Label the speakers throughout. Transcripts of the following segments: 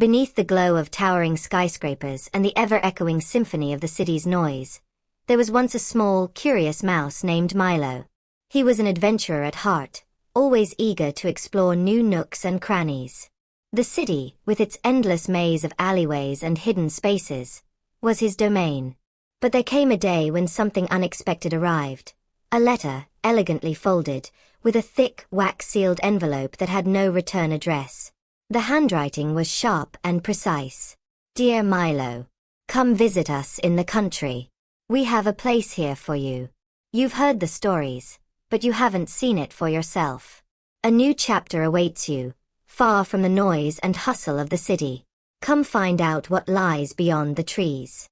Speaker 1: Beneath the glow of towering skyscrapers and the ever-echoing symphony of the city's noise, there was once a small, curious mouse named Milo. He was an adventurer at heart, always eager to explore new nooks and crannies. The city, with its endless maze of alleyways and hidden spaces, was his domain. But there came a day when something unexpected arrived. A letter, elegantly folded, with a thick, wax-sealed envelope that had no return address. The handwriting was sharp and precise. "Dear Milo, come visit us in the country. We have a place here for you. You've heard the stories, but you haven't seen it for yourself. A new chapter awaits you, far from the noise and hustle of the city. Come find out what lies beyond the trees."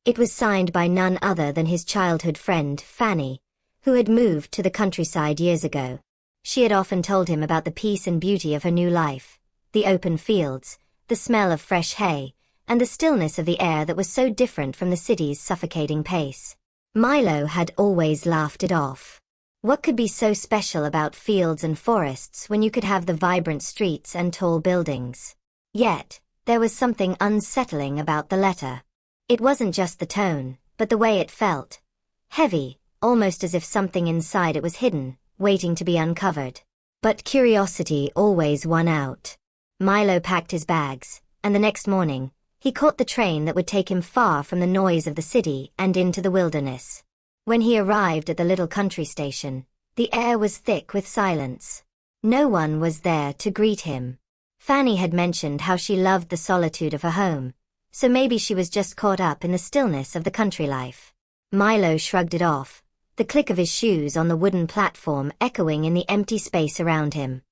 Speaker 1: It was signed by none other than his childhood friend, Fanny, who had moved to the countryside years ago. She had often told him about the peace and beauty of her new life, the open fields, the smell of fresh hay, and the stillness of the air that was so different from the city's suffocating pace. Milo had always laughed it off. What could be so special about fields and forests when you could have the vibrant streets and tall buildings? Yet, there was something unsettling about the letter. It wasn't just the tone, but the way it felt. Heavy, almost as if something inside it was hidden, waiting to be uncovered. But curiosity always won out. Milo packed his bags, and the next morning, he caught the train that would take him far from the noise of the city and into the wilderness. When he arrived at the little country station, the air was thick with silence. No one was there to greet him. Fanny had mentioned how she loved the solitude of her home, so maybe she was just caught up in the stillness of the country life. Milo shrugged it off, the click of his shoes on the wooden platform echoing in the empty space around him.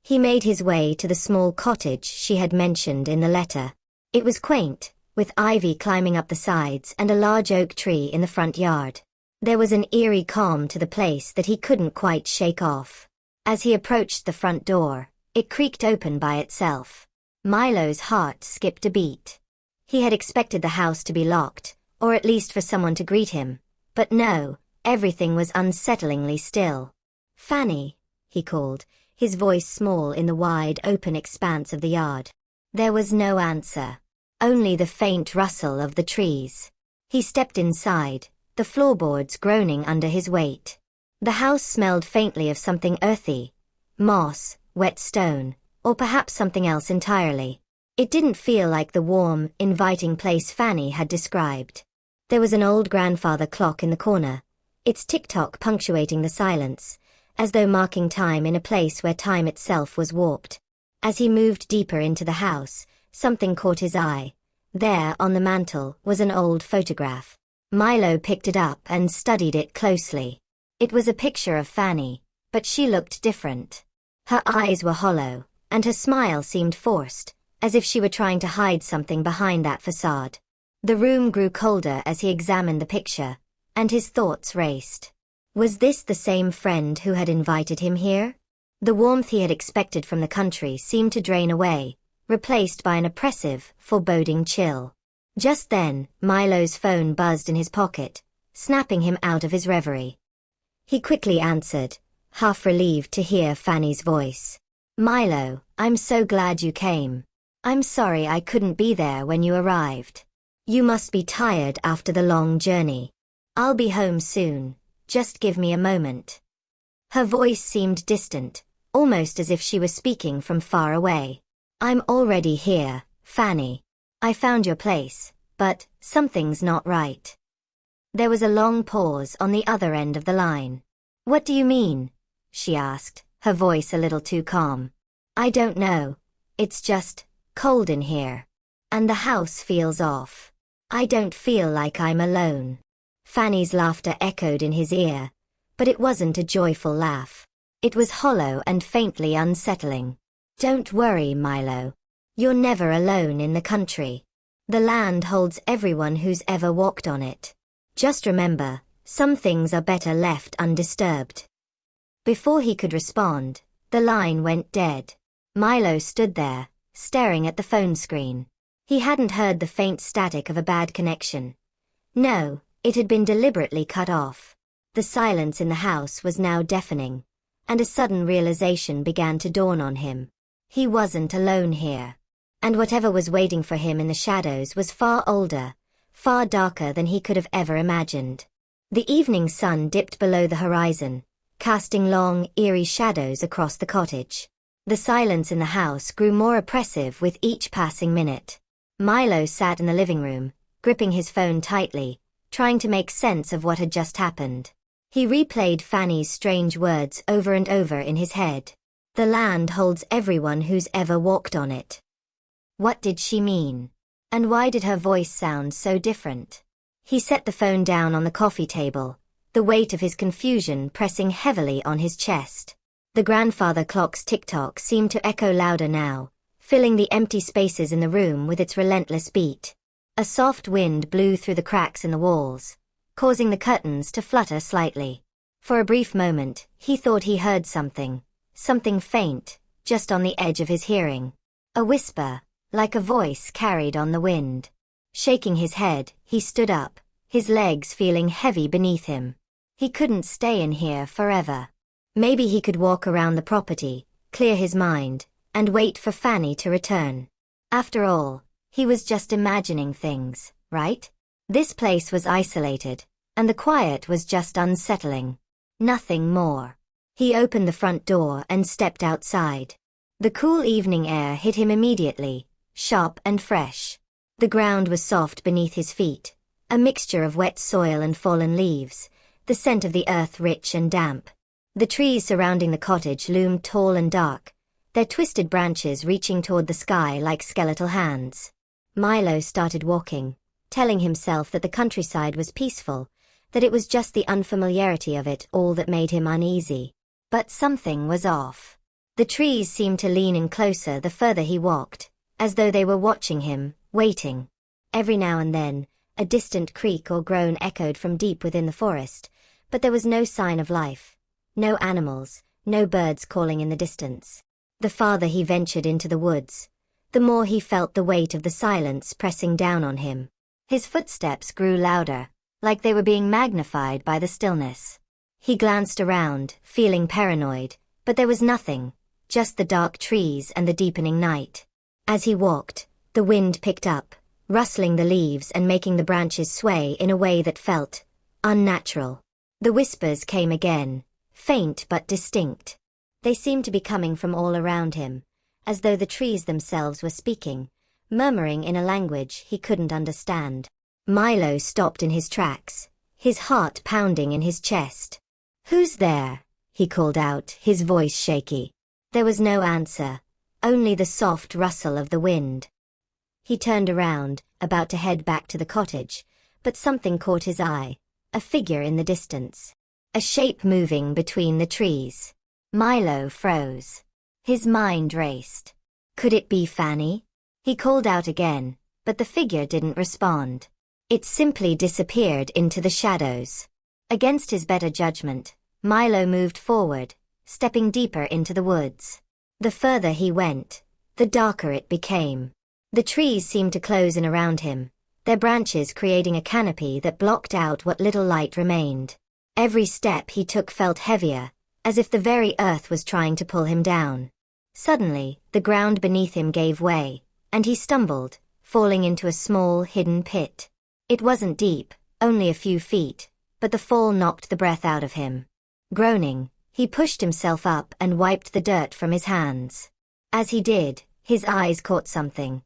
Speaker 1: He made his way to the small cottage she had mentioned in the letter. It was quaint, with ivy climbing up the sides and a large oak tree in the front yard. There was an eerie calm to the place that he couldn't quite shake off. As he approached the front door, it creaked open by itself. Milo's heart skipped a beat. He had expected the house to be locked, or at least for someone to greet him. But no, everything was unsettlingly still. "Fanny," he called, his voice small in the wide, open expanse of the yard. There was no answer. Only the faint rustle of the trees. He stepped inside, the floorboards groaning under his weight. The house smelled faintly of something earthy. Moss, wet stone, or perhaps something else entirely. It didn't feel like the warm, inviting place Fanny had described. There was an old grandfather clock in the corner, its tick-tock punctuating the silence, as though marking time in a place where time itself was warped. As he moved deeper into the house, something caught his eye. There, on the mantel, was an old photograph. Milo picked it up and studied it closely. It was a picture of Fanny, but she looked different. Her eyes were hollow, and her smile seemed forced, as if she were trying to hide something behind that facade. The room grew colder as he examined the picture, and his thoughts raced. Was this the same friend who had invited him here? The warmth he had expected from the country seemed to drain away, replaced by an oppressive, foreboding chill. Just then, Milo's phone buzzed in his pocket, snapping him out of his reverie. He quickly answered, half relieved to hear Fanny's voice. "Milo, I'm so glad you came. I'm sorry I couldn't be there when you arrived. You must be tired after the long journey. I'll be home soon, just give me a moment." Her voice seemed distant, almost as if she was speaking from far away. "I'm already here, Fanny. I found your place, but something's not right." There was a long pause on the other end of the line. "What do you mean?" she asked, her voice a little too calm. "I don't know. It's just cold in here. And the house feels off. I don't feel like I'm alone." Fanny's laughter echoed in his ear, but it wasn't a joyful laugh. It was hollow and faintly unsettling. "Don't worry, Milo. You're never alone in the country. The land holds everyone who's ever walked on it. Just remember, some things are better left undisturbed." Before he could respond, the line went dead. Milo stood there, staring at the phone screen. He hadn't heard the faint static of a bad connection. No, it had been deliberately cut off. The silence in the house was now deafening, and a sudden realization began to dawn on him. He wasn't alone here. And whatever was waiting for him in the shadows was far older, far darker than he could have ever imagined. The evening sun dipped below the horizon, casting long, eerie shadows across the cottage. The silence in the house grew more oppressive with each passing minute. Milo sat in the living room, gripping his phone tightly, trying to make sense of what had just happened. He replayed Fanny's strange words over and over in his head. The land holds everyone who's ever walked on it. What did she mean? And why did her voice sound so different? He set the phone down on the coffee table, the weight of his confusion pressing heavily on his chest. The grandfather clock's tick-tock seemed to echo louder now, filling the empty spaces in the room with its relentless beat. A soft wind blew through the cracks in the walls, causing the curtains to flutter slightly. For a brief moment, he thought he heard something faint, just on the edge of his hearing. A whisper, like a voice carried on the wind. Shaking his head, he stood up, his legs feeling heavy beneath him. He couldn't stay in here forever. Maybe he could walk around the property, clear his mind, and wait for Fanny to return. After all, he was just imagining things, right? This place was isolated, and the quiet was just unsettling. Nothing more. He opened the front door and stepped outside. The cool evening air hit him immediately, sharp and fresh. The ground was soft beneath his feet, a mixture of wet soil and fallen leaves, the scent of the earth rich and damp. The trees surrounding the cottage loomed tall and dark, their twisted branches reaching toward the sky like skeletal hands. Milo started walking, telling himself that the countryside was peaceful, that it was just the unfamiliarity of it all that made him uneasy. But something was off. The trees seemed to lean in closer the further he walked, as though they were watching him, waiting. Every now and then, a distant creak or groan echoed from deep within the forest, but there was no sign of life. No animals, no birds calling in the distance. The farther he ventured into the woods, the more he felt the weight of the silence pressing down on him. His footsteps grew louder, like they were being magnified by the stillness. He glanced around, feeling paranoid, but there was nothing, just the dark trees and the deepening night. As he walked, the wind picked up, rustling the leaves and making the branches sway in a way that felt unnatural. The whispers came again, faint but distinct. They seemed to be coming from all around him, as though the trees themselves were speaking, murmuring in a language he couldn't understand. Milo stopped in his tracks, his heart pounding in his chest. "Who's there?" he called out, his voice shaky. There was no answer, only the soft rustle of the wind. He turned around, about to head back to the cottage, but something caught his eye, a figure in the distance. A shape moving between the trees. Milo froze. His mind raced. Could it be Fanny? He called out again, but the figure didn't respond. It simply disappeared into the shadows. Against his better judgment, Milo moved forward, stepping deeper into the woods. The further he went, the darker it became. The trees seemed to close in around him, their branches creating a canopy that blocked out what little light remained. Every step he took felt heavier, as if the very earth was trying to pull him down. Suddenly, the ground beneath him gave way, and he stumbled, falling into a small, hidden pit. It wasn't deep, only a few feet, but the fall knocked the breath out of him. Groaning, he pushed himself up and wiped the dirt from his hands. As he did, his eyes caught something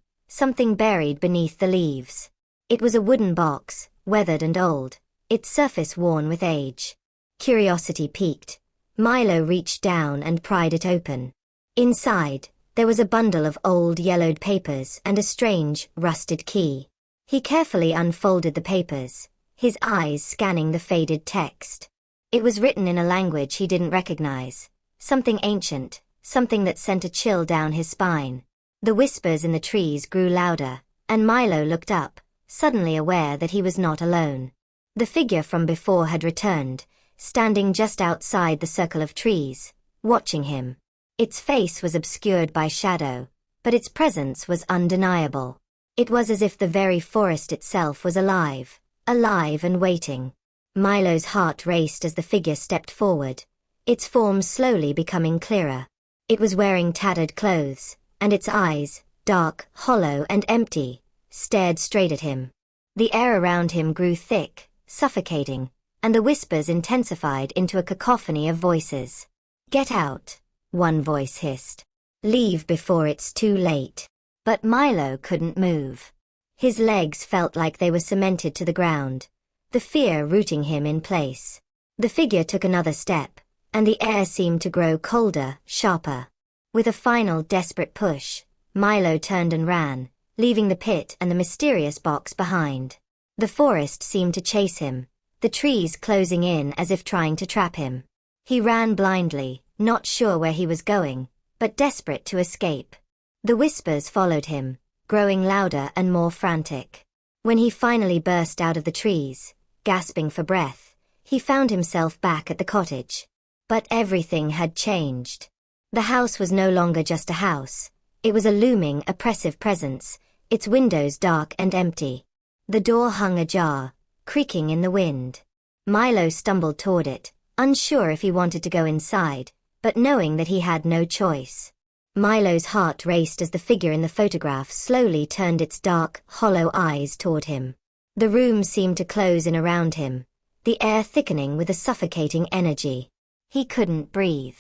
Speaker 1: buried beneath the leaves. It was a wooden box, weathered and old, its surface worn with age. Curiosity piqued. Milo reached down and pried it open. Inside, there was a bundle of old yellowed papers and a strange, rusted key. He carefully unfolded the papers, his eyes scanning the faded text. It was written in a language he didn't recognize, something ancient, something that sent a chill down his spine. The whispers in the trees grew louder, and Milo looked up, suddenly aware that he was not alone. The figure from before had returned, standing just outside the circle of trees, watching him. Its face was obscured by shadow, but its presence was undeniable. It was as if the very forest itself was alive and waiting. Milo's heart raced as the figure stepped forward, its form slowly becoming clearer. It was wearing tattered clothes, and its eyes, dark, hollow and empty, stared straight at him. The air around him grew thick, suffocating, and the whispers intensified into a cacophony of voices. "Get out," one voice hissed. "Leave before it's too late." But Milo couldn't move. His legs felt like they were cemented to the ground, the fear rooting him in place. The figure took another step, and the air seemed to grow colder, sharper. With a final desperate push, Milo turned and ran, leaving the pit and the mysterious box behind. The forest seemed to chase him, the trees closing in as if trying to trap him. He ran blindly, not sure where he was going, but desperate to escape. The whispers followed him, growing louder and more frantic. When he finally burst out of the trees, gasping for breath, he found himself back at the cottage. But everything had changed. The house was no longer just a house. It was a looming, oppressive presence, its windows dark and empty. The door hung ajar, creaking in the wind. Milo stumbled toward it, unsure if he wanted to go inside, but knowing that he had no choice. Milo's heart raced as the figure in the photograph slowly turned its dark, hollow eyes toward him. The room seemed to close in around him, the air thickening with a suffocating energy. He couldn't breathe.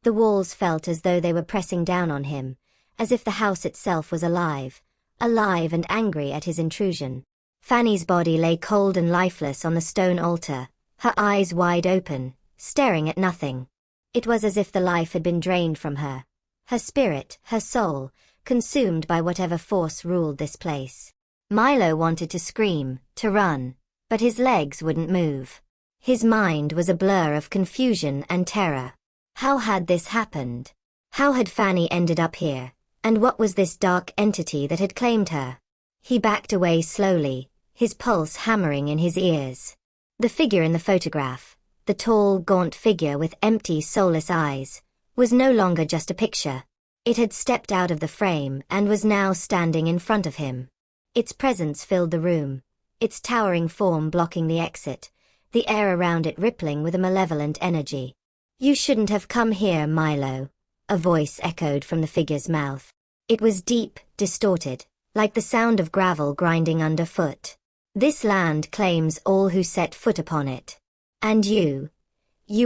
Speaker 1: The walls felt as though they were pressing down on him, as if the house itself was alive and angry at his intrusion. Fanny's body lay cold and lifeless on the stone altar, her eyes wide open, staring at nothing. It was as if the life had been drained from her. Her spirit, her soul, consumed by whatever force ruled this place. Milo wanted to scream, to run, but his legs wouldn't move. His mind was a blur of confusion and terror. How had this happened? How had Fanny ended up here? And what was this dark entity that had claimed her? He backed away slowly, his pulse hammering in his ears. The figure in the photograph, the tall, gaunt figure with empty, soulless eyes, was no longer just a picture. It had stepped out of the frame and was now standing in front of him. Its presence filled the room, its towering form blocking the exit, the air around it rippling with a malevolent energy. "You shouldn't have come here, Milo," a voice echoed from the figure's mouth. It was deep, distorted, like the sound of gravel grinding underfoot. "This land claims all who set foot upon it. And you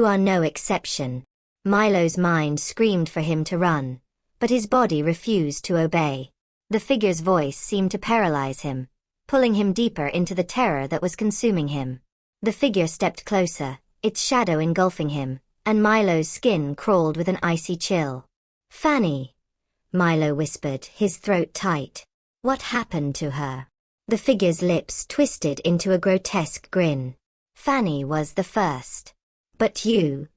Speaker 1: are no exception." Milo's mind screamed for him to run, but his body refused to obey. The figure's voice seemed to paralyze him, pulling him deeper into the terror that was consuming him. The figure stepped closer, its shadow engulfing him, and Milo's skin crawled with an icy chill. "Fanny," Milo whispered, his throat tight. "What happened to her?" The figure's lips twisted into a grotesque grin. "Fanny was the first. But you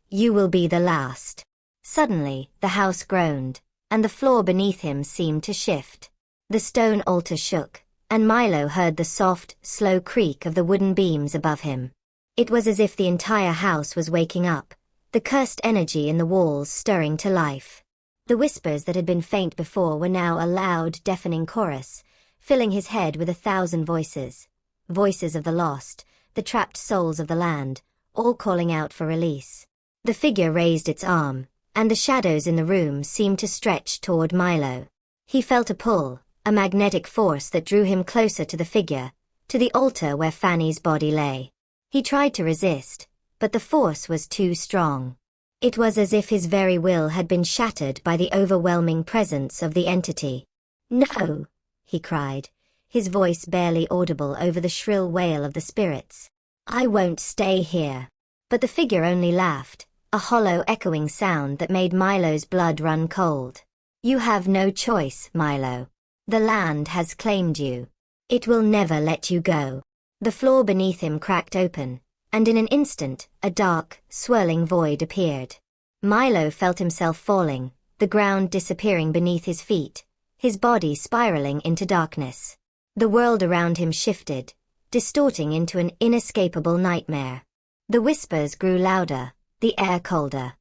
Speaker 1: will be the last." Suddenly, the house groaned, and the floor beneath him seemed to shift. The stone altar shook, and Milo heard the soft, slow creak of the wooden beams above him. It was as if the entire house was waking up, the cursed energy in the walls stirring to life. The whispers that had been faint before were now a loud, deafening chorus, filling his head with 1,000 voices. Voices of the lost, the trapped souls of the land, all calling out for release. The figure raised its arm, and the shadows in the room seemed to stretch toward Milo. He felt a pull, a magnetic force that drew him closer to the figure, to the altar where Fanny's body lay. He tried to resist, but the force was too strong. It was as if his very will had been shattered by the overwhelming presence of the entity. "No!" he cried, his voice barely audible over the shrill wail of the spirits. "I won't stay here." But the figure only laughed, a hollow echoing sound that made Milo's blood run cold. "You have no choice, Milo. The land has claimed you. It will never let you go." The floor beneath him cracked open, and in an instant, a dark, swirling void appeared. Milo felt himself falling, the ground disappearing beneath his feet, his body spiraling into darkness. The world around him shifted, distorting into an inescapable nightmare. The whispers grew louder, the air colder.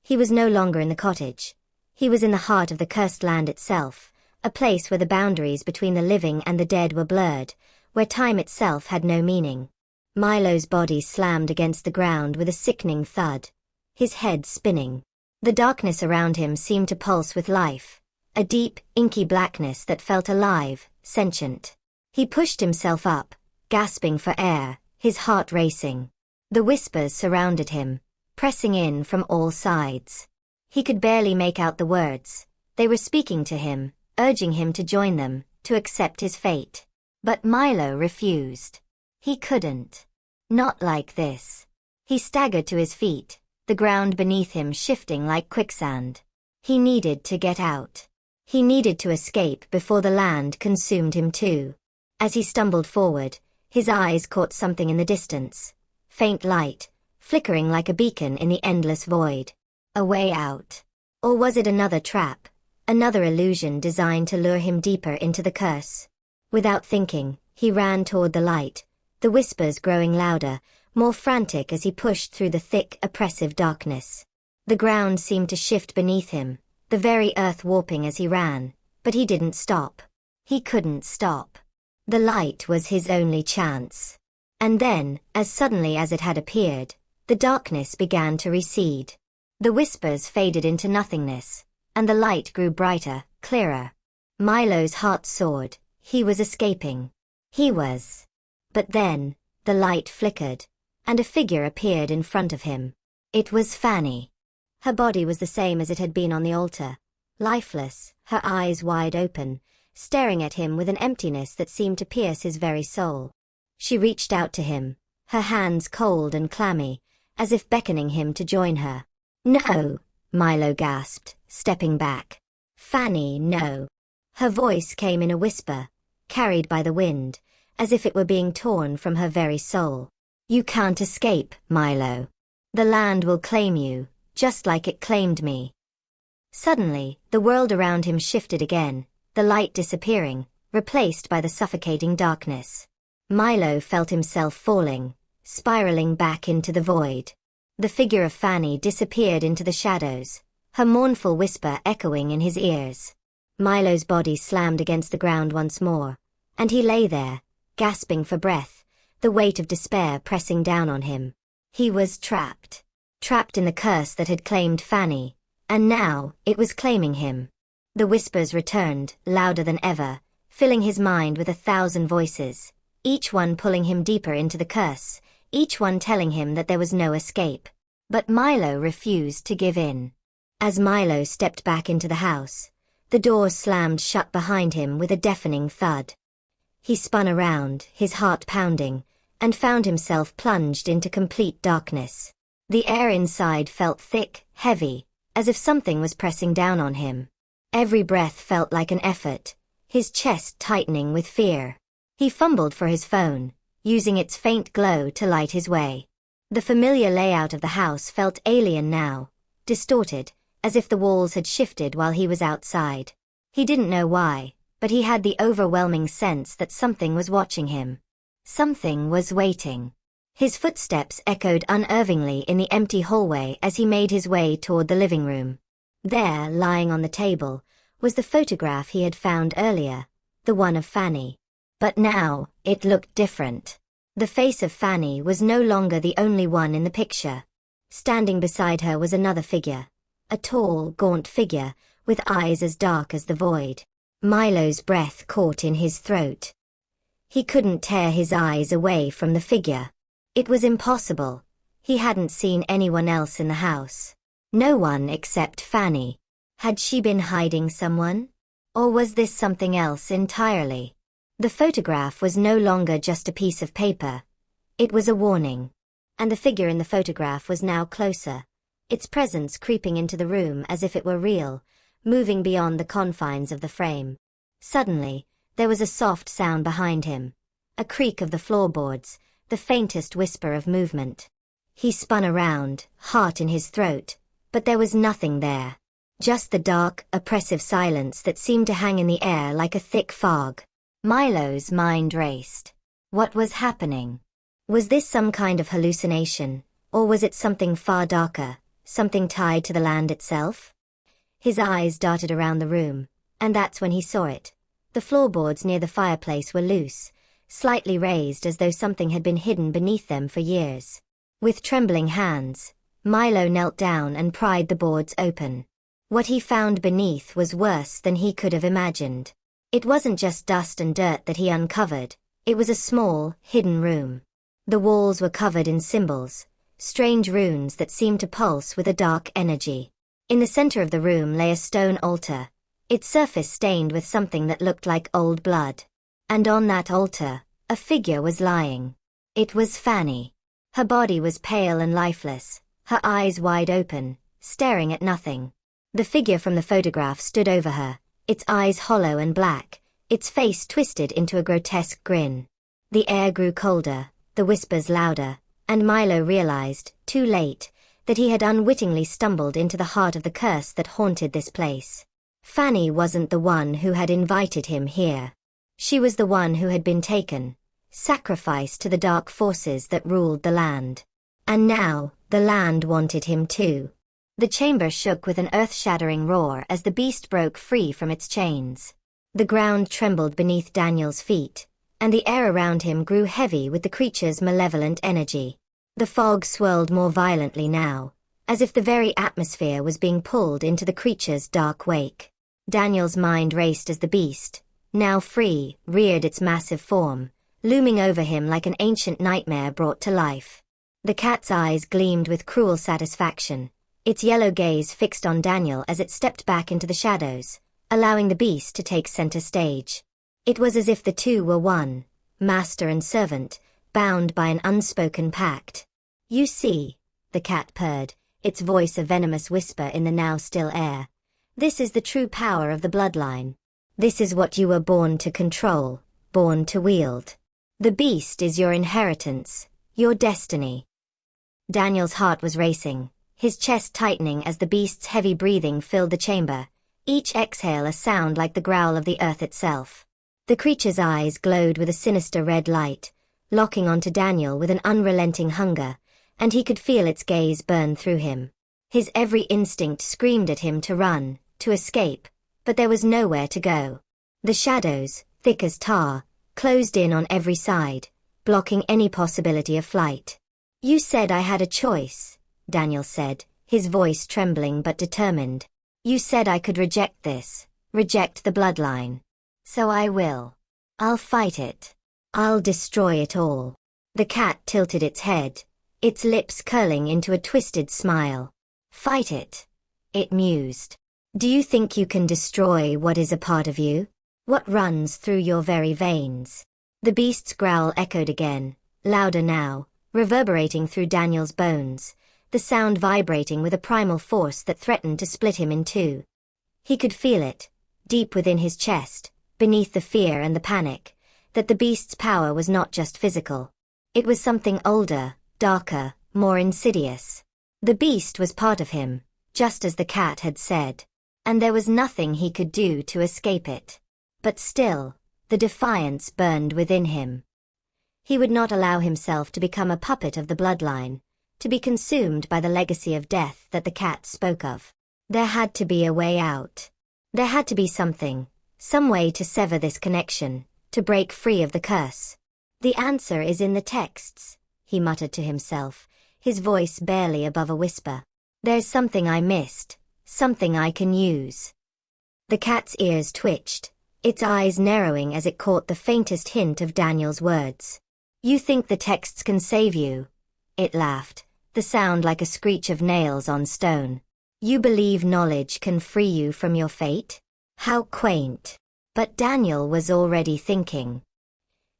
Speaker 1: He was no longer in the cottage. He was in the heart of the cursed land itself, a place where the boundaries between the living and the dead were blurred, where time itself had no meaning. Milo's body slammed against the ground with a sickening thud, his head spinning. The darkness around him seemed to pulse with life, a deep, inky blackness that felt alive, sentient. He pushed himself up, gasping for air, his heart racing. The whispers surrounded him, pressing in from all sides. He could barely make out the words. They were speaking to him, urging him to join them, to accept his fate. But Milo refused. He couldn't. Not like this. He staggered to his feet, the ground beneath him shifting like quicksand. He needed to get out. He needed to escape before the land consumed him too. As he stumbled forward, his eyes caught something in the distance. Faint light, flickering like a beacon in the endless void. A way out. Or was it another trap? Another illusion designed to lure him deeper into the curse? Without thinking, he ran toward the light, the whispers growing louder, more frantic as he pushed through the thick, oppressive darkness. The ground seemed to shift beneath him, the very earth warping as he ran, but he didn't stop. He couldn't stop. The light was his only chance. And then, as suddenly as it had appeared, the darkness began to recede. The whispers faded into nothingness, and the light grew brighter, clearer. Milo's heart soared. He was escaping. He was. But then, the light flickered, and a figure appeared in front of him. It was Fanny. Her body was the same as it had been on the altar, lifeless, her eyes wide open, staring at him with an emptiness that seemed to pierce his very soul. She reached out to him, her hands cold and clammy, as if beckoning him to join her. "No," Milo gasped, stepping back. "Fanny, no." Her voice came in a whisper, carried by the wind, as if it were being torn from her very soul. "You can't escape, Milo. The land will claim you, just like it claimed me." Suddenly, the world around him shifted again, the light disappearing, replaced by the suffocating darkness. Milo felt himself falling, spiraling back into the void. The figure of Fanny disappeared into the shadows, her mournful whisper echoing in his ears. Milo's body slammed against the ground once more, and he lay there, gasping for breath, the weight of despair pressing down on him. He was trapped. Trapped in the curse that had claimed Fanny, and now it was claiming him. The whispers returned, louder than ever, filling his mind with 1,000 voices, each one pulling him deeper into the curse, each one telling him that there was no escape. But Milo refused to give in. As Milo stepped back into the house, the door slammed shut behind him with a deafening thud. He spun around, his heart pounding, and found himself plunged into complete darkness. The air inside felt thick, heavy, as if something was pressing down on him. Every breath felt like an effort, his chest tightening with fear. He fumbled for his phone, using its faint glow to light his way. The familiar layout of the house felt alien now, distorted, as if the walls had shifted while he was outside. He didn't know why, but he had the overwhelming sense that something was watching him. Something was waiting. His footsteps echoed unervingly in the empty hallway as he made his way toward the living room. There, lying on the table, was the photograph he had found earlier, the one of Fanny. But now, it looked different. The face of Fanny was no longer the only one in the picture. Standing beside her was another figure. A tall, gaunt figure, with eyes as dark as the void. Milo's breath caught in his throat. He couldn't tear his eyes away from the figure. It was impossible. He hadn't seen anyone else in the house. No one except Fanny. Had she been hiding someone? Or was this something else entirely? The photograph was no longer just a piece of paper. It was a warning. And the figure in the photograph was now closer, its presence creeping into the room as if it were real, moving beyond the confines of the frame. Suddenly, there was a soft sound behind him. A creak of the floorboards, the faintest whisper of movement. He spun around, heart in his throat, but there was nothing there. Just the dark, oppressive silence that seemed to hang in the air like a thick fog. Milo's mind raced. What was happening? Was this some kind of hallucination, or was it something far darker, something tied to the land itself? His eyes darted around the room, and that's when he saw it. The floorboards near the fireplace were loose, slightly raised as though something had been hidden beneath them for years. With trembling hands, Milo knelt down and pried the boards open. What he found beneath was worse than he could have imagined. It wasn't just dust and dirt that he uncovered, it was a small, hidden room. The walls were covered in symbols, strange runes that seemed to pulse with a dark energy. In the center of the room lay a stone altar, its surface stained with something that looked like old blood. And on that altar, a figure was lying. It was Fanny. Her body was pale and lifeless, her eyes wide open, staring at nothing. The figure from the photograph stood over her, its eyes hollow and black, its face twisted into a grotesque grin. The air grew colder, the whispers louder, and Milo realized, too late, that he had unwittingly stumbled into the heart of the curse that haunted this place. Fanny wasn't the one who had invited him here. She was the one who had been taken, sacrificed to the dark forces that ruled the land. And now, the land wanted him too. The chamber shook with an earth-shattering roar as the beast broke free from its chains. The ground trembled beneath Daniel's feet, and the air around him grew heavy with the creature's malevolent energy. The fog swirled more violently now, as if the very atmosphere was being pulled into the creature's dark wake. Daniel's mind raced as the beast, now free, reared its massive form, looming over him like an ancient nightmare brought to life. The cat's eyes gleamed with cruel satisfaction, its yellow gaze fixed on Daniel as it stepped back into the shadows, allowing the beast to take center stage. It was as if the two were one, master and servant, bound by an unspoken pact. "You see," the cat purred, its voice a venomous whisper in the now still air. "This is the true power of the bloodline. This is what you were born to control, born to wield. The beast is your inheritance, your destiny." Daniel's heart was racing, his chest tightening as the beast's heavy breathing filled the chamber, each exhale a sound like the growl of the earth itself. The creature's eyes glowed with a sinister red light, locking onto Daniel with an unrelenting hunger, and he could feel its gaze burn through him. His every instinct screamed at him to run, to escape, but there was nowhere to go. The shadows, thick as tar, closed in on every side, blocking any possibility of flight. "You said I had a choice," Daniel said, his voice trembling but determined. "You said I could reject this, reject the bloodline. So I will. I'll fight it. I'll destroy it all." The cat tilted its head, its lips curling into a twisted smile. "Fight it," it mused. "Do you think you can destroy what is a part of you? What runs through your very veins?" The beast's growl echoed again, louder now, reverberating through Daniel's bones, the sound vibrating with a primal force that threatened to split him in two. He could feel it, deep within his chest, beneath the fear and the panic, that the beast's power was not just physical. It was something older, darker, more insidious. The beast was part of him, just as the cat had said, and there was nothing he could do to escape it. But still, the defiance burned within him. He would not allow himself to become a puppet of the bloodline, to be consumed by the legacy of death that the cat spoke of. There had to be a way out. There had to be something, some way to sever this connection, to break free of the curse. "The answer is in the texts," he muttered to himself, his voice barely above a whisper. "There's something I missed, something I can use." The cat's ears twitched, its eyes narrowing as it caught the faintest hint of Daniel's words. "You think the texts can save you?" It laughed, the sound like a screech of nails on stone. "You believe knowledge can free you from your fate? How quaint." But Daniel was already thinking.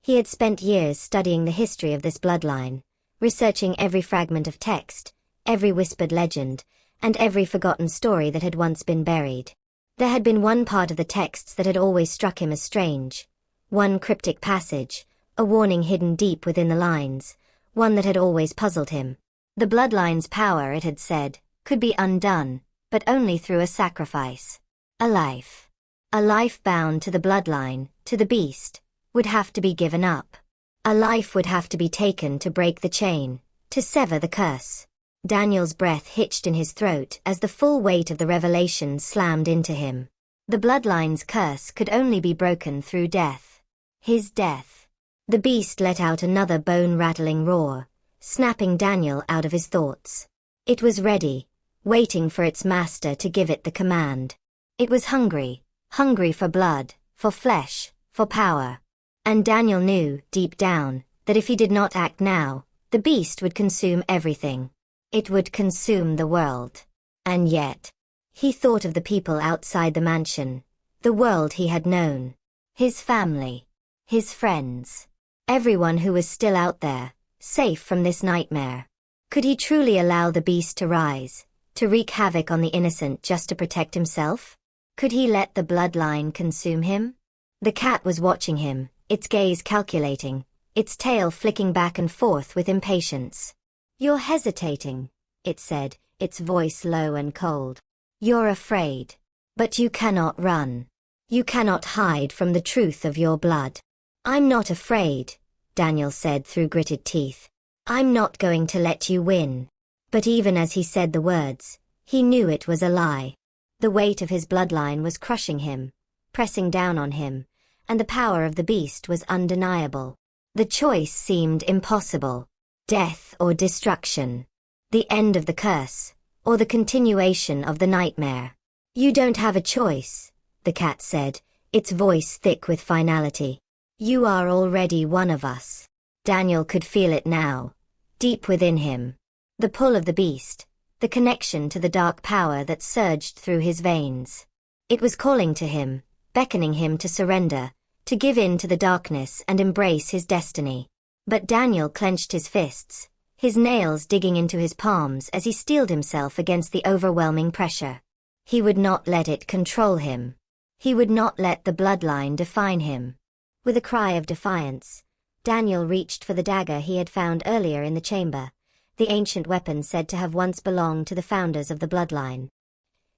Speaker 1: He had spent years studying the history of this bloodline, researching every fragment of text, every whispered legend, and every forgotten story that had once been buried. There had been one part of the texts that had always struck him as strange, one cryptic passage, a warning hidden deep within the lines, one that had always puzzled him. The bloodline's power, it had said, could be undone, but only through a sacrifice. A life. A life bound to the bloodline, to the beast, would have to be given up. A life would have to be taken to break the chain, to sever the curse. Daniel's breath hitched in his throat as the full weight of the revelation slammed into him. The bloodline's curse could only be broken through death. His death. The beast let out another bone-rattling roar, snapping Daniel out of his thoughts. It was ready, waiting for its master to give it the command. It was hungry, hungry for blood, for flesh, for power. And Daniel knew, deep down, that if he did not act now, the beast would consume everything. It would consume the world. And yet, he thought of the people outside the mansion, the world he had known, his family, his friends, everyone who was still out there, safe from this nightmare. Could he truly allow the beast to rise, to wreak havoc on the innocent just to protect himself? Could he let the bloodline consume him? The cat was watching him, its gaze calculating, its tail flicking back and forth with impatience. "You're hesitating," it said, its voice low and cold. "You're afraid. But you cannot run. You cannot hide from the truth of your blood." "I'm not afraid," Daniel said through gritted teeth. "I'm not going to let you win." But even as he said the words, he knew it was a lie. The weight of his bloodline was crushing him, pressing down on him, and the power of the beast was undeniable. The choice seemed impossible. Death or destruction. The end of the curse, or the continuation of the nightmare. "You don't have a choice," the cat said, its voice thick with finality. "You are already one of us." Daniel could feel it now, deep within him. The pull of the beast, the connection to the dark power that surged through his veins. It was calling to him, beckoning him to surrender, to give in to the darkness and embrace his destiny. But Daniel clenched his fists, his nails digging into his palms as he steeled himself against the overwhelming pressure. He would not let it control him. He would not let the bloodline define him. With a cry of defiance, Daniel reached for the dagger he had found earlier in the chamber, the ancient weapon said to have once belonged to the founders of the bloodline.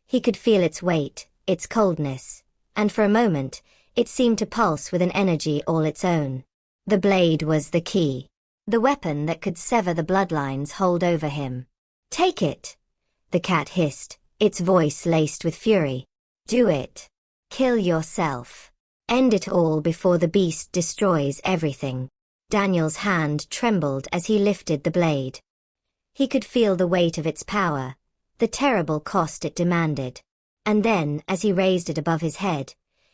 Speaker 1: He could feel its weight, its coldness, and for a moment, it seemed to pulse with an energy all its own. The blade was the key, the weapon that could sever the bloodline's hold over him. "Take it," the cat hissed, its voice laced with fury. "Do it. Kill yourself. End it all before the beast destroys everything." Daniel's hand trembled as he lifted the blade. He could feel the weight of its power, the terrible cost it demanded. And then, as he raised it above his head,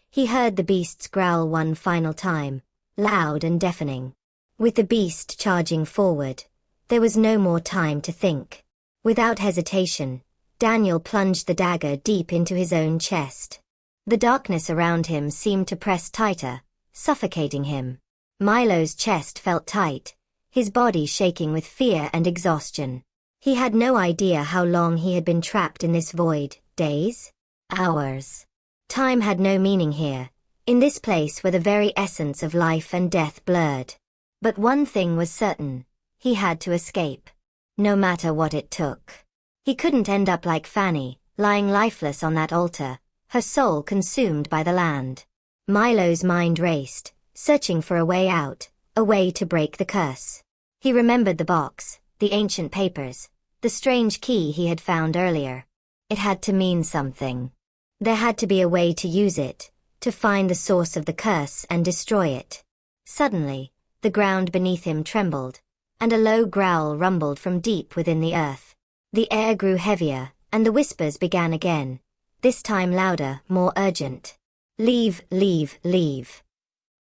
Speaker 1: he heard the beast's growl one final time, loud and deafening. With the beast charging forward, there was no more time to think. Without hesitation, Daniel plunged the dagger deep into his own chest. The darkness around him seemed to press tighter, suffocating him. Milo's chest felt tight, his body shaking with fear and exhaustion. He had no idea how long he had been trapped in this void, days? Hours. Time had no meaning here, in this place where the very essence of life and death blurred. But one thing was certain, he had to escape. No matter what it took. He couldn't end up like Fanny, lying lifeless on that altar, her soul consumed by the land. Milo's mind raced, searching for a way out, a way to break the curse. He remembered the box, the ancient papers, the strange key he had found earlier. It had to mean something. There had to be a way to use it, to find the source of the curse and destroy it. Suddenly, the ground beneath him trembled, and a low growl rumbled from deep within the earth. The air grew heavier, and the whispers began again, this time louder, more urgent. "Leave, leave, leave."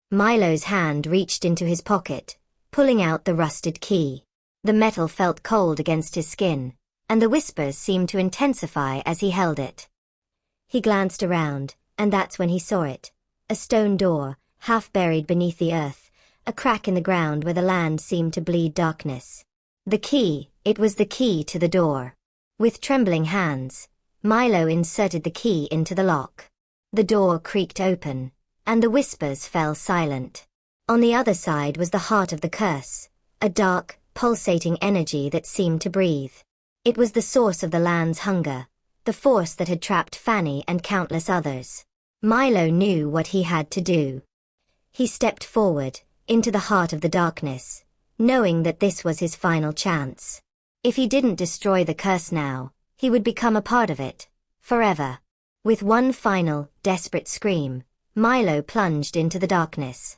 Speaker 1: Milo's hand reached into his pocket, pulling out the rusted key. The metal felt cold against his skin, and the whispers seemed to intensify as he held it. He glanced around, and that's when he saw it. A stone door, half buried beneath the earth, a crack in the ground where the land seemed to bleed darkness. The key, it was the key to the door. With trembling hands, Milo inserted the key into the lock. The door creaked open, and the whispers fell silent. On the other side was the heart of the curse, a dark, pulsating energy that seemed to breathe. It was the source of the land's hunger, the force that had trapped Fanny and countless others. Milo knew what he had to do. He stepped forward, into the heart of the darkness, knowing that this was his final chance. If he didn't destroy the curse now, he would become a part of it, forever. With one final, desperate scream, Milo plunged into the darkness.